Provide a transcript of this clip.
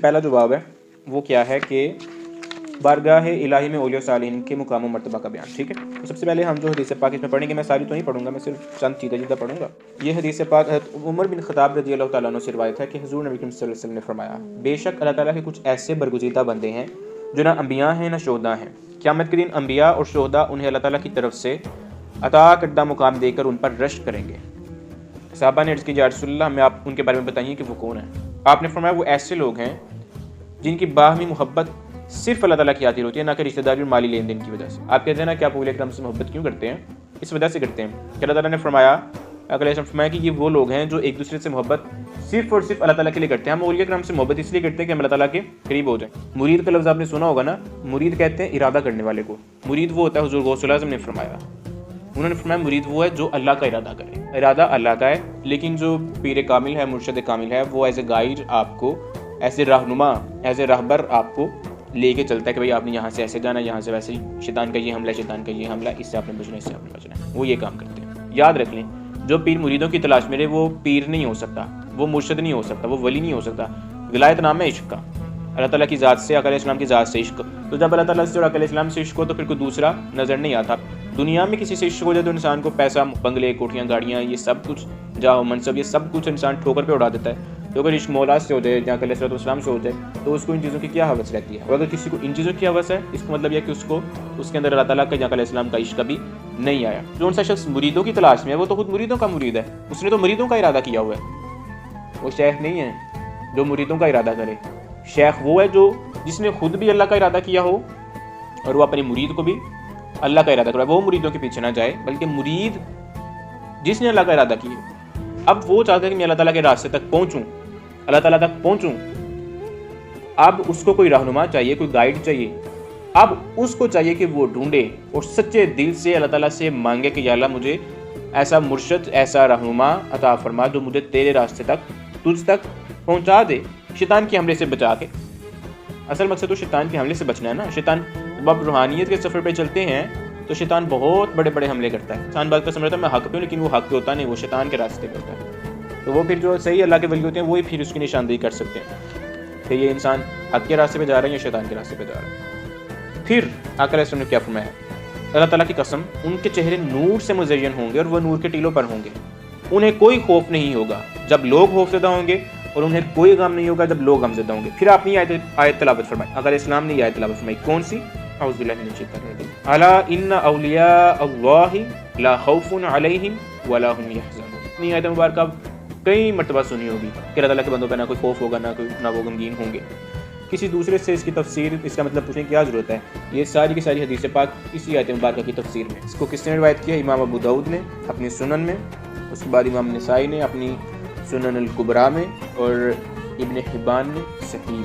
پہلا جو باب ہے وہ کیا ہے کہ بارگاہ الہی میں اولیاء و صالحین کے مقام و مرتبہ کا بیان. ٹھیک ہے, تو سب سے پہلے ہم جو حدیث پاک اس میں پڑھیں گے, میں ساری تو نہیں پڑھوں گا, میں صرف چند چیزیں پڑھوں گا. یہ حدیث پاک عمر بن خطاب رضی اللہ تعالیٰ عنہ سے روایت ہے کہ حضور نبی کریم صلی اللہ علیہ وسلم نے فرمایا, بے شک اللہ تعالیٰ کے کچھ ایسے برگزیدہ بندے ہیں جو نہ انبیاء ہیں نہ شہداء ہیں. قیامت کے دن انبیاء اور شہداء انہیں اللہ تعالیٰ کی طرف سے عطا کردہ مقام دے کر ان پر رشک کریں گے. صحابہ نے عرض کی, یا رسول اللہ, ہمیں آپ ان کے بارے میں بتائیے کہ وہ کون ہیں. آپ نے فرمایا, وہ ایسے لوگ ہیں جن کی باہمی محبت صرف اللہ تعالیٰ کی خاطر ہوتی ہے, نہ کہ رشتہ داری اور مالی لین دین کی وجہ سے. آپ کہتے ہیں نا کہ آپ اولیاء کرام سے محبت کیوں کرتے ہیں؟ اس وجہ سے کرتے ہیں کہ اللہ تعالیٰ نے فرمایا کہ یہ وہ لوگ ہیں جو ایک دوسرے سے محبت صرف اور صرف اللہ تعالیٰ کے لیے کرتے ہیں. ہم اولیاء کرام سے محبت اس لیے کرتے ہیں کہ ہم اللہ تعالیٰ کے قریب ہو جائیں. مرید کا لفظ آپ نے سنا ہوگا نا, مرید کہتے ہیں ارادہ کرنے والے کو. مرید وہ ہوتا ہے, حضور غوث الاعظم نے فرمایا, انہوں نے فرمایا مرید وہ ہے جو اللہ کا ارادہ کرے. ارادہ اللہ کا ہے, لیکن جو پیر کامل ہے, مرشد کامل ہے, وہ ایز اے گائیڈ آپ کو, ایز اے رہنما, ایز اے رہبر آپ کو لے کے چلتا ہے کہ بھائی آپ نے یہاں سے ایسے جانا, یہاں سے ویسے, شیطان کا یہ حملہ, شیطان کا یہ حملہ, اس سے آپ نے بچنا, اس سے آپ نے بچنا ہے. وہ یہ کام کرتے ہیں. یاد رکھ لیں, جو پیر مریدوں کی تلاش میں رہے وہ پیر نہیں ہو سکتا, وہ مرشد نہیں ہو سکتا, وہ ولی نہیں ہو سکتا. ولایت نام ہے عشق کا, اللہ تعالیٰ کی ذات سے, آقا علیہ السلام کی ذات سے عشق. تو جب اللہ تعالیٰ سے اور آقا علیہ السلام سے عشق ہو تو پھر کوئی دوسرا نظر نہیں آتا. دنیا میں کسی سے عشق ہو جائے تو انسان کو پیسہ, بنگلے, کوٹھیاں, گاڑیاں, یہ سب کچھ, جاہ و منصب, یہ سب کچھ انسان ٹھوکر پہ اڑا دیتا ہے. تو اگر عشق مولا سے ہو جائے یا علیہ السلام سے ہو جائے تو اس کو ان چیزوں کی کیا حوث رہتی ہے. اور اگر کسی کو ان چیزوں کی حوث ہے, اس کا مطلب یہ کہ اس کو اس کے اندر اللہ تعالیٰ کا یا علیہ السلام کا عشق کبھی نہیں آیا. جو سا شخص مریدوں کی تلاش میں ہے وہ تو خود مریدوں کا مرید ہے, اس نے تو مریدوں کا ارادہ کیا ہوا ہے. وہ شیخ نہیں ہے جو مریدوں کا ارادہ کرے. شیخ وہ ہے جو جس نے خود بھی اللہ کا ارادہ کیا ہو اور وہ اپنے مرید کو بھی اللہ کا ارادہ کرے. وہ مریدوں کے پیچھے نہ جائے, بلکہ مرید جس نے اللہ کا ارادہ کیا, اب وہ چاہتا ہے کہ میں اللہ تعالیٰ کے راستے تک پہنچوں, اللہ تعالیٰ تک پہنچوں. اب اس کو کوئی رہنما چاہیے, کوئی گائیڈ چاہیے. اب اس کو چاہیے کہ وہ ڈھونڈے اور سچے دل سے اللہ تعالیٰ سے مانگے کہ یا اللہ مجھے ایسا مرشد, ایسا رہنما عطا فرما جو مجھے تیرے راستے تک, تجھ تک پہنچا دے, شیطان کے حملے سے بچا کے. اصل مقصد تو شیطان کے حملے سے بچنا ہے نا. شیطان جب آپ روحانیت کے سفر پہ چلتے ہیں تو شیطان بہت بڑے بڑے حملے کرتا ہے. انسان بات کا سمجھتا ہے میں حق پہ ہوں, لیکن وہ حق پہ ہوتا نہیں, وہ شیطان کے راستے پہ ہوتا ہے. تو وہ پھر جو صحیح اللہ کے ولی ہوتے ہیں وہی پھر اس کی نشاندہی کر سکتے ہیں کہ یہ انسان حق کے راستے پہ جا رہا ہے یا شیطان کے راستے پہ جا رہا ہے. پھر آقا علیہ السلام نے کیا فرمایا, اللہ تعالیٰ کی قسم, ان کے چہرے نور سے مزین ہوں گے اور وہ نور کے ٹیلوں پر ہوں گے. انہیں کوئی خوف نہیں ہوگا جب لوگ خوف زدہ ہوں گے, اور انہیں کوئی غم نہیں ہوگا جب لوگ غم زدہ ہوں گے. پھر آپ نے آیت تلاوت فرمائی, آقا علیہ السلام نے یہ آیت تلاوت فرمائی. کون سی؟ اعوذ باللہ من الشیطان الرجیم, الا ان اولیاء اللہ لا خوف علیہم ولا هم يحزنون. یہ آیت مبارکہ کئی مرتبہ سنی ہوگی کہ اللہ تعالیٰ کے بندوں پہ نہ کوئی خوف ہوگا, نہ وہ غمگین ہوں گے. کسی دوسرے سے اس کی تفسیر, اس کا مطلب پوچھنے کی کیا ضرورت ہے؟ یہ ساری کی ساری حدیث پاک اسی آیت مبارکہ کی تفسیر میں. اس کو کس نے روایت کیا؟ امام ابو داؤد نے اپنی سنن میں, اس کے بعد امام نسائی نے اپنی سنن الکبریٰ میں, اور ابن حبان نے صحیح